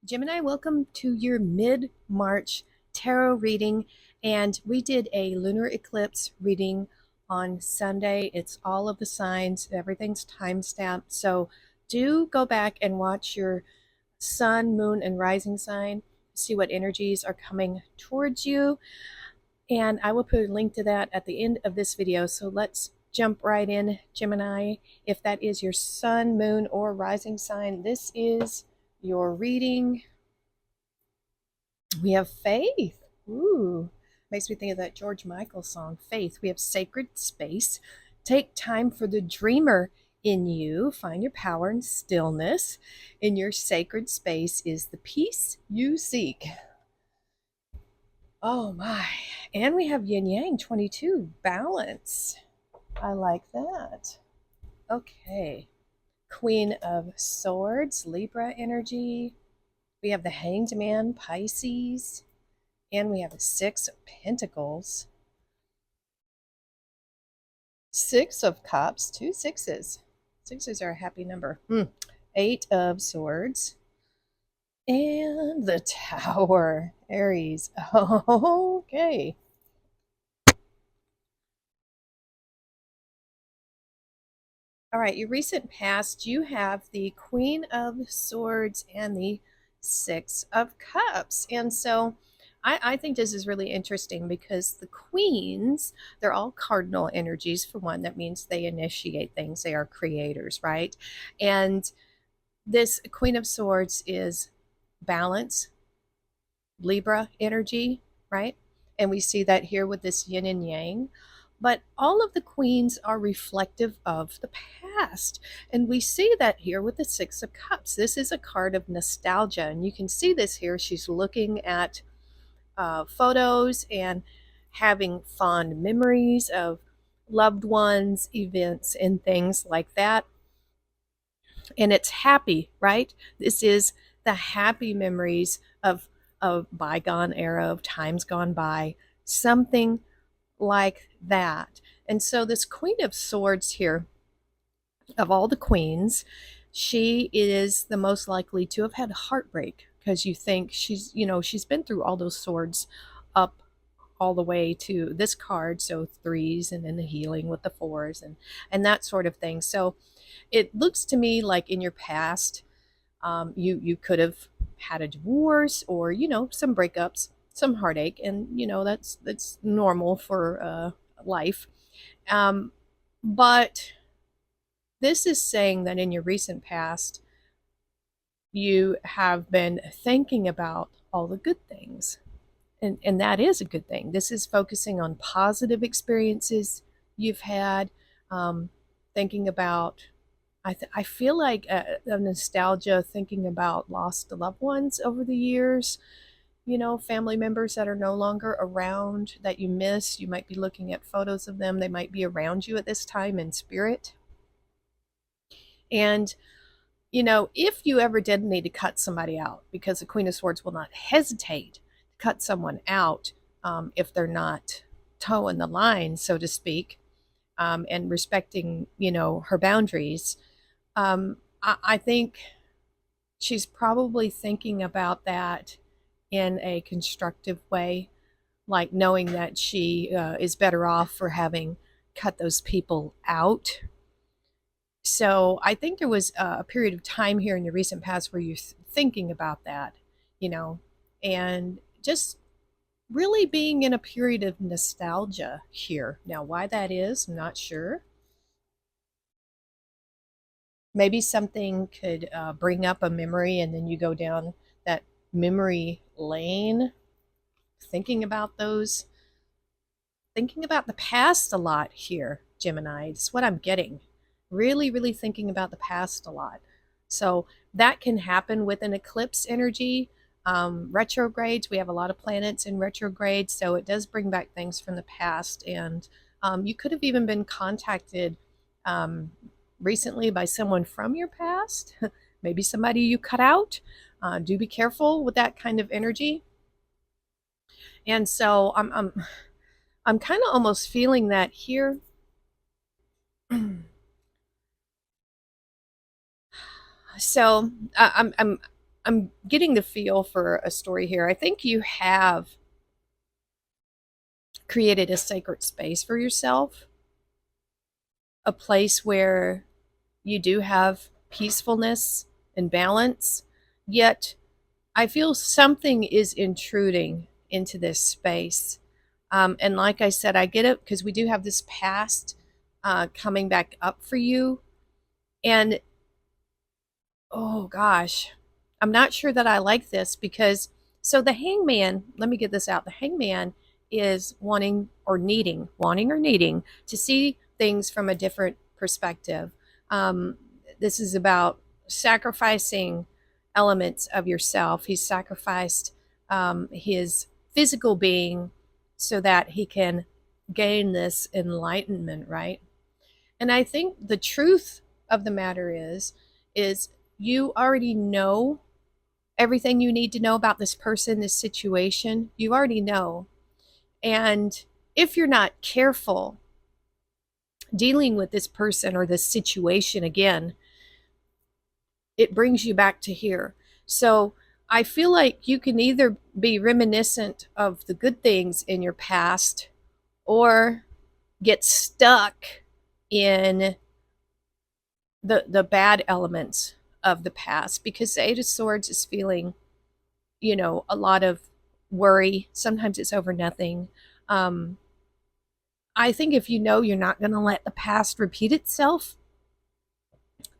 Gemini, welcome to your mid-March tarot reading. And we did a lunar eclipse reading on Sunday. It's all of the signs, everything's time-stamped. So do go back and watch your sun, moon, and rising sign, see what energies are coming towards you. And I will put a link to that at the end of this video. So let's jump right in, Gemini. If that is your sun, moon, or rising sign, this is your reading. We have faith. Ooh, makes me think of that George Michael song, Faith. We have sacred space. Take time for the dreamer in you. Find your power and stillness. In your sacred space is the peace you seek. Oh my. And we have yin yang 22, balance. I like that. Okay. Queen of Swords, Libra energy. We have the Hanged Man, Pisces. And we have a Six of Pentacles. Six of Cups, two sixes. Sixes are a happy number. Eight of Swords. And the Tower, Aries. Okay. All right, your recent past, you have the Queen of Swords and the Six of Cups. And so I think this is really interesting because the queens, they're all cardinal energies. For one, that means they initiate things, they are creators, right? And this Queen of Swords is balance, Libra energy, right? And we see that here with this yin and yang. But all of the queens are reflective of the past. And we see that here with the Six of Cups. This is a card of nostalgia. And you can see this here. She's looking at photos and having fond memories of loved ones, events, and things like that. And it's happy, right? This is the happy memories of bygone era, of times gone by, something like that. And so this Queen of Swords here, of all the queens, she is the most likely to have had heartbreak, because you think she's been through all those swords up all the way to this card, so threes, and then the healing with the fours, and that sort of thing. So it looks to me like in your past, you could have had a divorce, or some breakups, some heartache, and that's normal for life. But this is saying that in your recent past, you have been thinking about all the good things. And that is a good thing. This is focusing on positive experiences you've had, thinking about, I feel like a nostalgia, thinking about lost loved ones over the years, family members that are no longer around that you miss. You might be looking at photos of them. They might be around you at this time in spirit. And if you ever did need to cut somebody out, because the Queen of Swords will not hesitate to cut someone out if they're not towing the line, so to speak, and respecting, her boundaries. I think she's probably thinking about that in a constructive way, like knowing that she is better off for having cut those people out. So I think there was a period of time here in your recent past where you're thinking about that, and just really being in a period of nostalgia here. Now, why that is, I'm not sure. Maybe something could bring up a memory, and then you go down that memory lane, thinking about the past a lot here, Gemini. It's what I'm getting. Really, really thinking about the past a lot. So that can happen with an eclipse energy. Retrogrades, we have a lot of planets in retrograde, so it does bring back things from the past. And you could have even been contacted recently by someone from your past, maybe somebody you cut out. Do be careful with that kind of energy. And so I'm kind of almost feeling that here. So I'm I'm getting the feel for a story here. I think you have created a sacred space for yourself, a place where you do have peacefulness and balance, yet I feel something is intruding into this space. And like I said, I get it because we do have this past coming back up for you. And oh gosh, I'm not sure that I like this because so the hangman, let me get this out. The hangman is wanting or needing to see things from a different perspective. Um, this is about sacrificing elements of yourself. He's sacrificed his physical being so that he can gain this enlightenment, right? And I think the truth of the matter is you already know everything you need to know about this person, this situation. You already know. And if you're not careful dealing with this person or this situation again, it brings you back to here. So I feel like you can either be reminiscent of the good things in your past or get stuck in the bad elements of the past because the Eight of Swords is feeling, a lot of worry. Sometimes it's over nothing. Um, I think if you know you're not going to let the past repeat itself,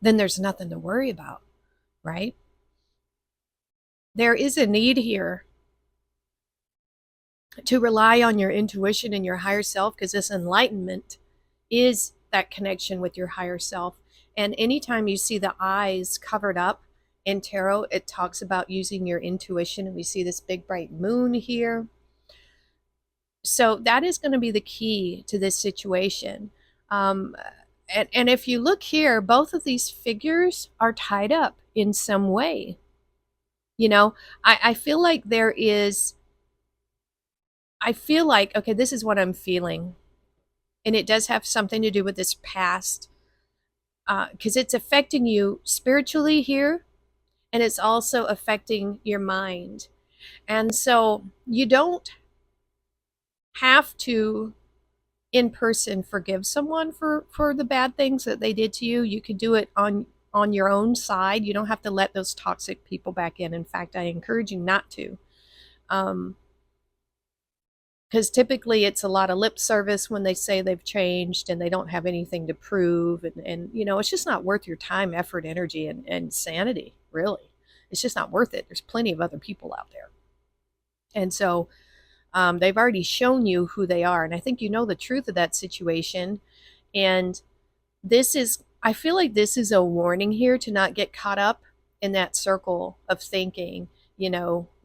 then there's nothing to worry about, right? There is a need here to rely on your intuition and your higher self because this enlightenment is that connection with your higher self. And anytime you see the eyes covered up in tarot, it talks about using your intuition. And we see this big bright moon here. So that is going to be the key to this situation. Um, and if you look here, both of these figures are tied up in some way. You know, I feel like I feel like, okay, this is what I'm feeling. And it does have something to do with this past because it's affecting you spiritually here and it's also affecting your mind. And so you don't have to in person forgive someone for the bad things that they did to you. You can do it on your own side. You don't have to let those toxic people back in. In fact, I encourage you not to. Because typically it's a lot of lip service when they say they've changed and they don't have anything to prove. And it's just not worth your time, effort, energy, and sanity, really. It's just not worth it. There's plenty of other people out there. And so they've already shown you who they are. And I think you know the truth of that situation. And I feel like this is a warning here to not get caught up in that circle of thinking,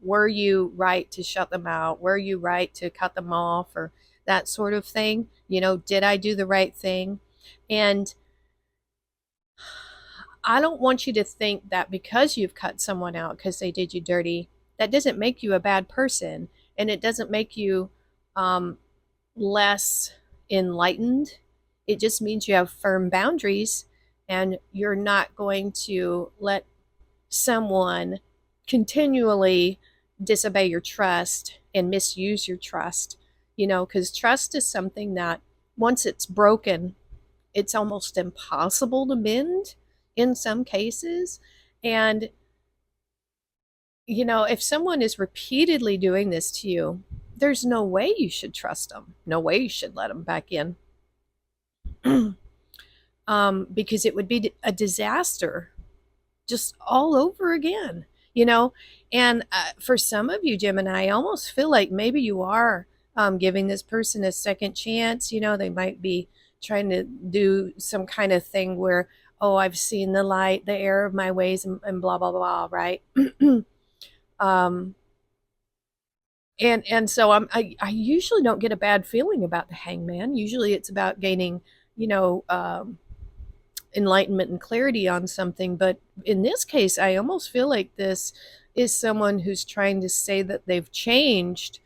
were you right to shut them out? Were you right to cut them off or that sort of thing? Did I do the right thing? And I don't want you to think that because you've cut someone out because they did you dirty, that doesn't make you a bad person. And it doesn't make you less enlightened. It just means you have firm boundaries and you're not going to let someone continually disobey your trust and misuse your trust, because trust is something that once it's broken, it's almost impossible to mend in some cases. And, if someone is repeatedly doing this to you, there's no way you should trust them. No way you should let them back in. Because it would be a disaster just all over again, And for some of you, Gemini, I almost feel like maybe you are giving this person a second chance. They might be trying to do some kind of thing where, oh, I've seen the light, the error of my ways, and blah, blah, blah, right? um, and so I usually don't get a bad feeling about the hangman. Usually it's about gaining, enlightenment and clarity on something. But in this case, I almost feel like this is someone who's trying to say that they've changed,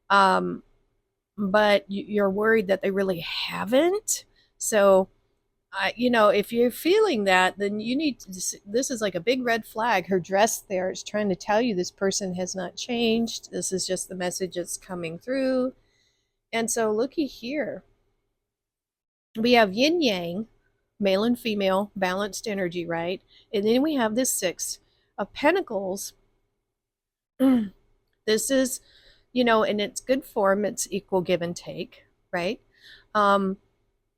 but you're worried that they really haven't. So if you're feeling that, then you need to, this is like a big red flag. Her dress there is trying to tell you this person has not changed. This is just the message that's coming through. And so, looky here. We have yin yang, male and female, balanced energy, right? And then we have this six of pentacles. This is, in its good form, it's equal give and take, right? Um,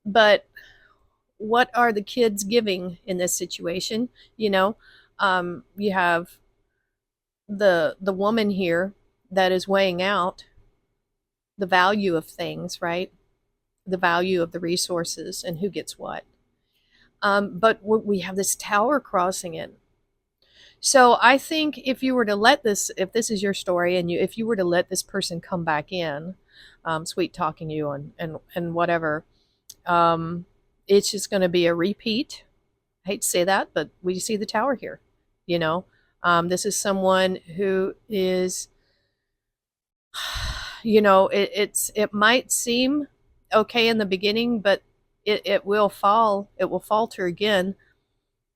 but what are the kids giving in this situation? You have the woman here that is weighing out the value of things, right? The value of the resources and who gets what. But we have this tower crossing it. So I think if you were to let this, if this is your story, and if you were to let this person come back in, sweet talking you and whatever, it's just going to be a repeat. I hate to say that, but we see the tower here. This is someone who is, it might seem okay in the beginning, but it will fall. It will falter again.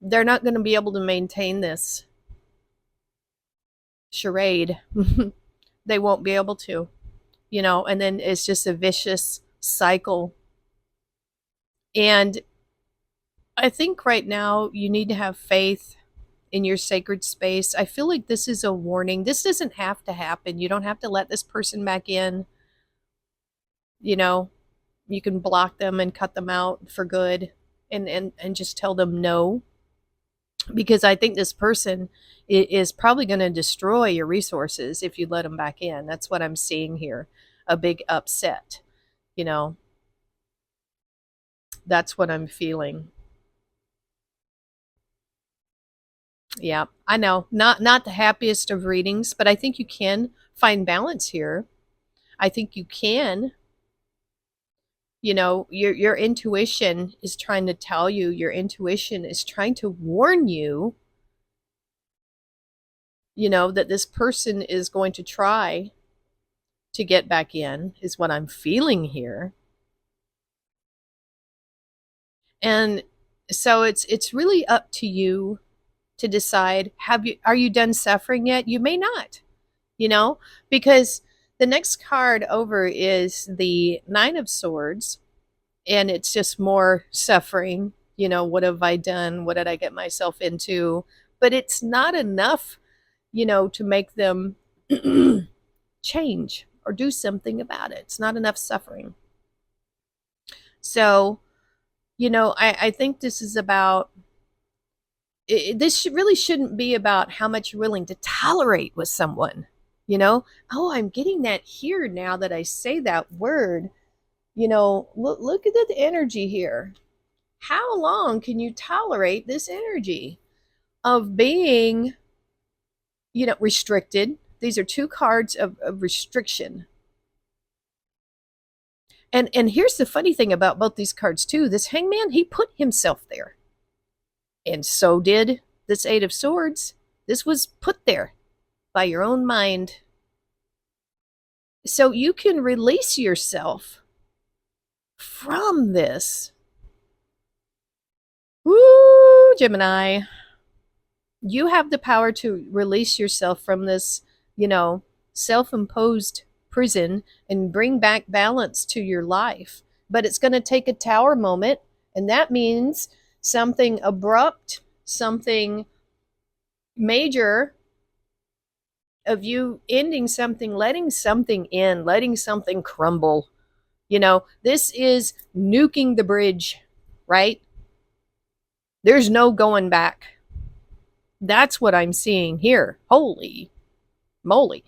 They're not going to be able to maintain this charade. They won't be able to, and then it's just a vicious cycle. And I think right now you need to have faith in your sacred space. I feel like this is a warning. This doesn't have to happen. You don't have to let this person back in. You can block them and cut them out for good, and just tell them no, because I think this person is probably going to destroy your resources if you let them back in. That's what I'm seeing here. A big upset. That's what I'm feeling. Yeah, I know. Not the happiest of readings, but I think you can find balance here. I think you can. Your intuition is trying to tell you, your intuition is trying to warn you, that this person is going to try to get back in, is what I'm feeling here. And so it's really up to you to decide, are you done suffering yet? You may not, because the next card over is the Nine of Swords, and it's just more suffering. What have I done? What did I get myself into? But it's not enough, to make them change or do something about it. It's not enough suffering. So, I think this is about, this really shouldn't be about how much you're willing to tolerate with someone. Oh, I'm getting that here now that I say that word. Look at the energy here. How long can you tolerate this energy of being, restricted? These are two cards of restriction. And here's the funny thing about both these cards too. This Hangman, he put himself there. And so did this Eight of Swords. This was put there by your own mind. So you can release yourself from this. Woo, Gemini. You have the power to release yourself from this, self-imposed prison and bring back balance to your life. But it's going to take a tower moment, and that means something abrupt, something major, of you ending something, letting something in, letting something crumble. This is nuking the bridge, right? There's no going back. That's what I'm seeing here. Holy moly.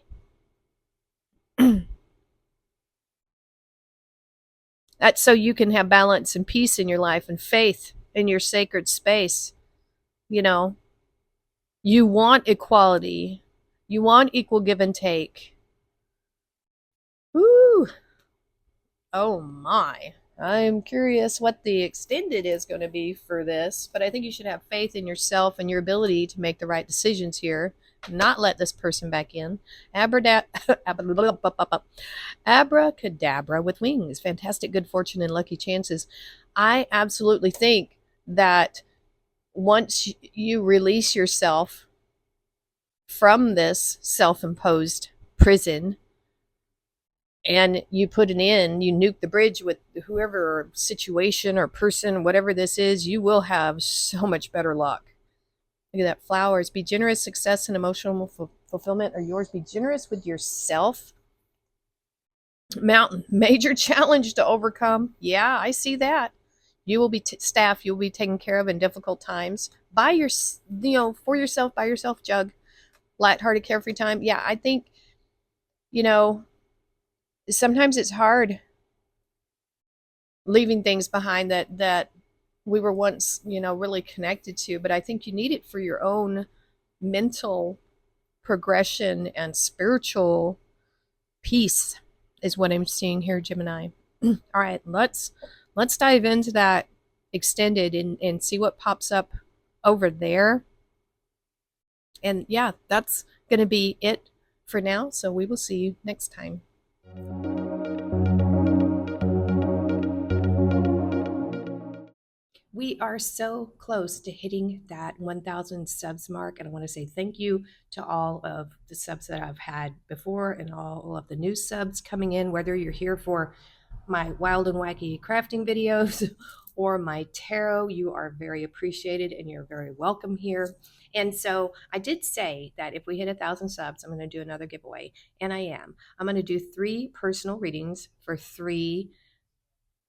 That's so you can have balance and peace in your life and faith in your sacred space. You want equality. You want equal give and take. Woo. Oh my. I'm curious what the extended is going to be for this, but I think you should have faith in yourself and your ability to make the right decisions here. Not let this person back in. Abracadabra with wings. Fantastic good fortune and lucky chances. I absolutely think that once you release yourself from this self-imposed prison and you put an end, you nuke the bridge with whoever situation or person, whatever this is, you will have so much better luck. Look at that. Flowers. Be generous. Success and emotional fulfillment are yours. Be generous with yourself. Mountain. Major challenge to overcome. Yeah, I see that. You will be staff. You'll be taken care of in difficult times. By your, for yourself, by yourself. Jug. Lighthearted, carefree time. Yeah, I think, you know, sometimes it's hard leaving things behind that we were once, really connected to, but I think you need it for your own mental progression and spiritual peace is what I'm seeing here, Gemini. All right, let's dive into that extended and see what pops up over there. And yeah, that's going to be it for now. So we will see you next time. We are so close to hitting that 1,000 subs mark. And I want to say thank you to all of the subs that I've had before and all of the new subs coming in, whether you're here for my wild and wacky crafting videos or my tarot. You are very appreciated and you're very welcome here. And so I did say that if we hit 1,000 subs, I'm going to do another giveaway. And I am. I'm going to do 3 personal readings for 3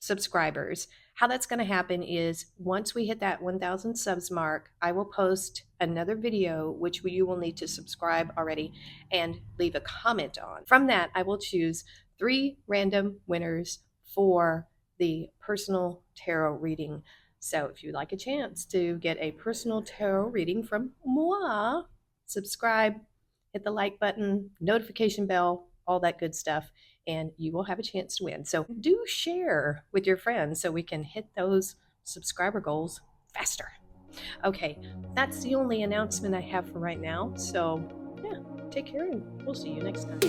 subscribers. How that's going to happen is once we hit that 1,000 subs mark, I will post another video, which you will need to subscribe already and leave a comment on. From that, I will choose 3 random winners for the personal tarot reading. So if you'd like a chance to get a personal tarot reading from moi, subscribe, hit the like button, notification bell, all that good stuff, and you will have a chance to win. So do share with your friends so we can hit those subscriber goals faster. Okay, that's the only announcement I have for right now. So yeah, take care and we'll see you next time.